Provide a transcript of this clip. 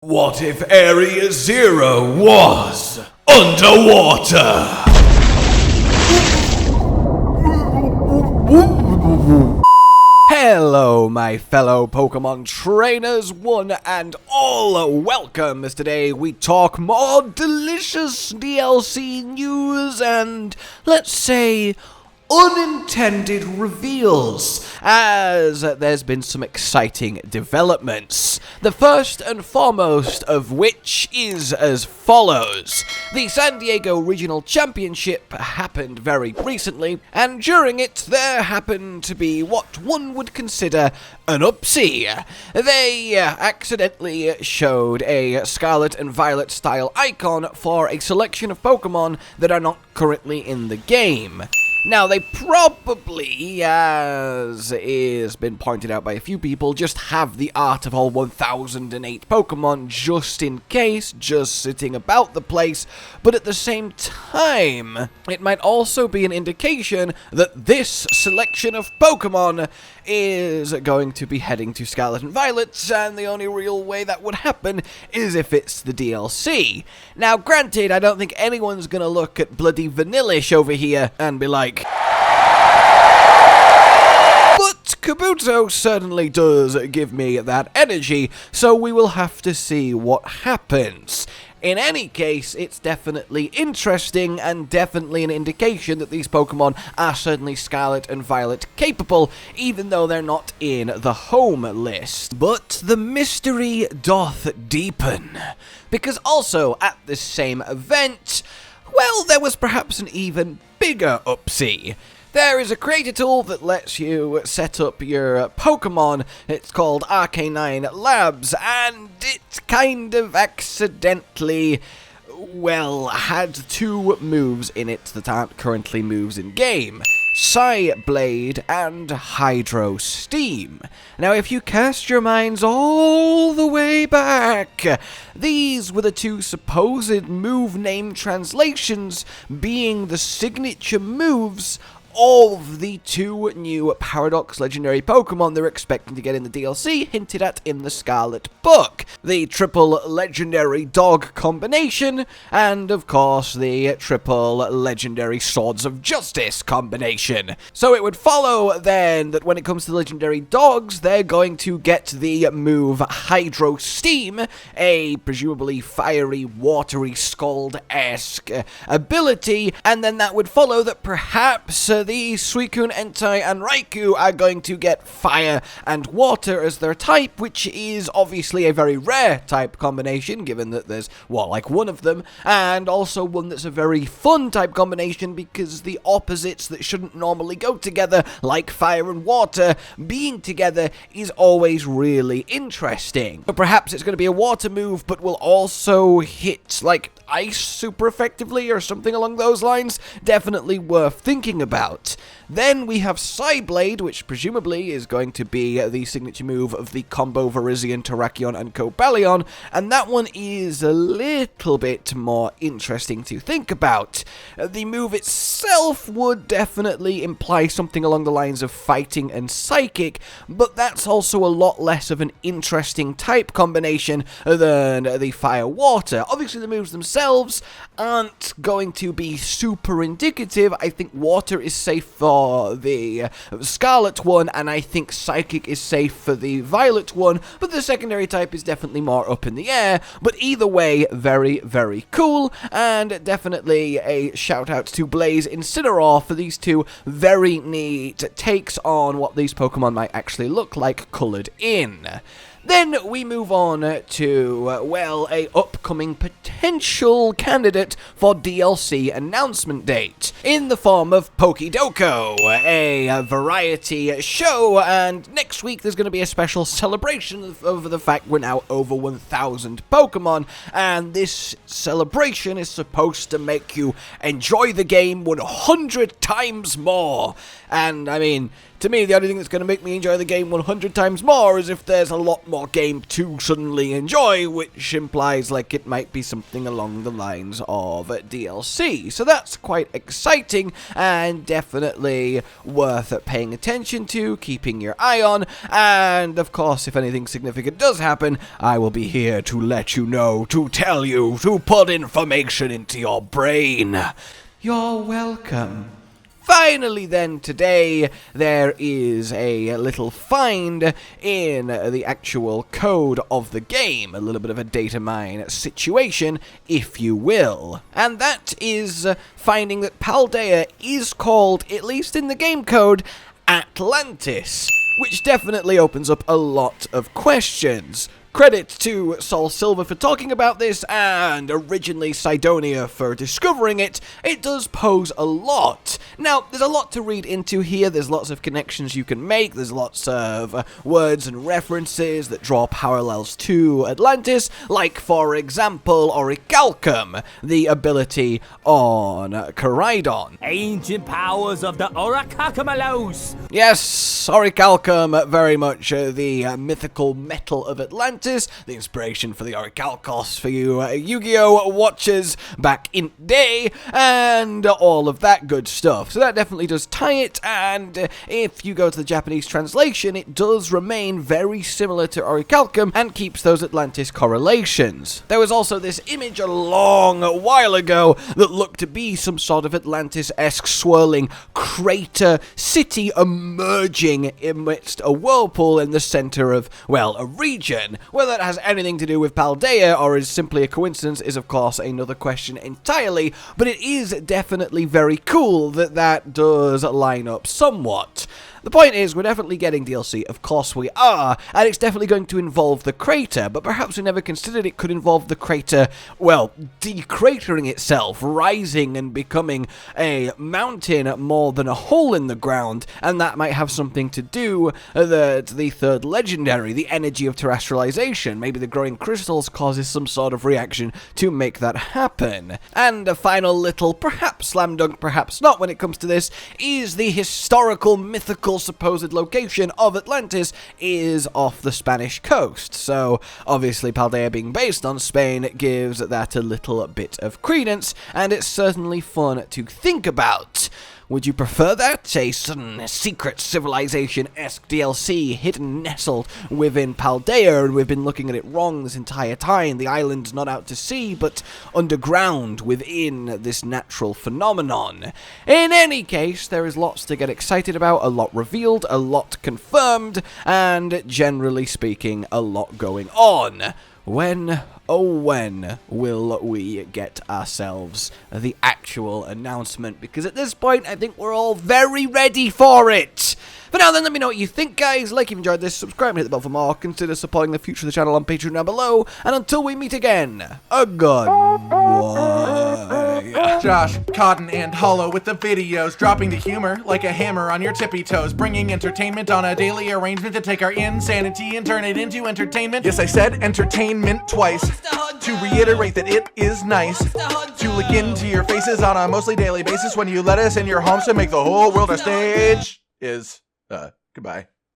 What if Area Zero was underwater? Hello, my fellow Pokemon trainers, one and all. Welcome, as today we talk more delicious DLC news and, let's say, unintended reveals, as there's been some exciting developments. The first and foremost of which is as follows. The San Diego Regional Championship happened very recently, and during it there happened to be what one would consider an upsie. They accidentally showed a Scarlet and Violet style icon for a selection of Pokemon that are not currently in the game. Now, they probably, as is been pointed out by a few people, just have the art of all 1008 Pokemon just in case, just sitting about the place, but at the same time, it might also be an indication that this selection of Pokemon is going to be heading to Scarlet and Violet, and the only real way that would happen is if it's the DLC. Now, granted, I don't think anyone's gonna look at bloody Vanillish over here and be like, but Kabuto certainly does give me that energy, so we will have to see what happens. In any case, it's definitely interesting and definitely an indication that these Pokemon are certainly Scarlet and Violet capable, even though they're not in the home list. But the mystery doth deepen, because also at this same event, well, there was perhaps an even bigger upsie. There is a creator tool that lets you set up your Pokemon. It's called Arcanine Labs, and it kind of accidentally, well, had two moves in it that aren't currently moves in game. Psyblade and Hydro Steam. Now, if you cast your minds all the way back, these were the two supposed move name translations being the signature moves of the two new Paradox Legendary Pokemon they're expecting to get in the DLC, hinted at in the Scarlet book. The triple Legendary Dog combination, and of course the triple Legendary Swords of Justice combination. So it would follow then that when it comes to Legendary Dogs, they're going to get the move Hydro Steam, a presumably fiery, watery, scald-esque ability, and then that would follow that perhaps the Suicune, Entei, and Raikou are going to get fire and water as their type, which is obviously a very rare type combination, given that there's, well, like one of them, and also one that's a very fun type combination because the opposites that shouldn't normally go together, like fire and water, being together is always really interesting. But perhaps it's going to be a water move, but will also hit, like, ice super effectively or something along those lines. Definitely worth thinking about. Then we have Psyblade, which presumably is going to be the signature move of the combo Virizion, Terrakion, and Cobalion, and that one is a little bit more interesting to think about. The move itself would definitely imply something along the lines of fighting and psychic, but that's also a lot less of an interesting type combination than the fire-water. Obviously, the moves themselves aren't going to be super indicative. I think water is safe for the Scarlet one, and I think Psychic is safe for the Violet one, but the secondary type is definitely more up in the air. But either way, very, very cool, and definitely a shout out to Blaze Incineroar for these two very neat takes on what these Pokemon might actually look like colored in. Then we move on to, well, a upcoming potential candidate for DLC announcement date, in the form of Pokedoko, a variety show, and next week there's going to be a special celebration of the fact we're now over 1,000 Pokemon, and this celebration is supposed to make you enjoy the game 100 times more. And, I mean, To me, the only thing that's going to make me enjoy the game 100 times more is if there's a lot more game to suddenly enjoy, which implies like it might be something along the lines of DLC. So that's quite exciting and definitely worth paying attention to, keeping your eye on, and of course, if anything significant does happen, I will be here to let you know, to tell you, to put information into your brain. You're welcome. Finally then, today, there is a little find in the actual code of the game, a little bit of a data mine situation, if you will. And that is finding that Paldea is called, at least in the game code, Atlantis, which definitely opens up a lot of questions. Credit to Sol Silver for talking about this, and originally Sidonia for discovering it. It does pose a lot. Now, there's a lot to read into here, there's lots of connections you can make, there's lots of words and references that draw parallels to Atlantis, like, for example, Orichalcum, the ability on Koraidon. Ancient powers of the Orichalcum. Yes, Orichalcum, very much the mythical metal of Atlantis, the inspiration for the Orichalcos for you Yu-Gi-Oh! Watchers back in day, and all of that good stuff. So that definitely does tie it, and if you go to the Japanese translation, it does remain very similar to Orichalcum and keeps those Atlantis correlations. There was also this image a long while ago that looked to be some sort of Atlantis-esque swirling crater city emerging amidst a whirlpool in the center of, well, a region. Whether that has anything to do with Paldea or is simply a coincidence is of course another question entirely, but it is definitely very cool that that does line up somewhat. The point is, we're definitely getting DLC, of course we are, and it's definitely going to involve the crater, but perhaps we never considered it could involve the crater, well, decratering itself, rising and becoming a mountain more than a hole in the ground, and that might have something to do with the third legendary, the energy of terastallization. Maybe the growing crystals causes some sort of reaction to make that happen. And a final little, perhaps slam dunk, perhaps not when it comes to this, is the historical, mythical, supposed location of Atlantis is off the Spanish coast. So obviously Paldea being based on Spain gives that a little bit of credence, and it's certainly fun to think about. Would you prefer that? A sudden secret civilization-esque DLC hidden nestled within Paldea, and we've been looking at it wrong this entire time. The island's not out to sea, but underground within this natural phenomenon. In any case, there is lots to get excited about, a lot revealed, a lot confirmed, and generally speaking, a lot going on. When, oh when, will we get ourselves the actual announcement? Because at this point, I think we're all very ready for it. For now then, let me know what you think, guys. Like if you enjoyed this, subscribe and hit the bell for more. Consider supporting the future of the channel on Patreon down below. And until we meet again, a goodbye. Josh, Cotton, and Hollow with the videos, dropping the humor like a hammer on your tippy toes, bringing entertainment on a daily arrangement to take our insanity and turn it into entertainment. Yes, I said entertainment twice, to reiterate that it is nice to look into your faces on a mostly daily basis when you let us in your homes to make the whole world a stage. Goodbye.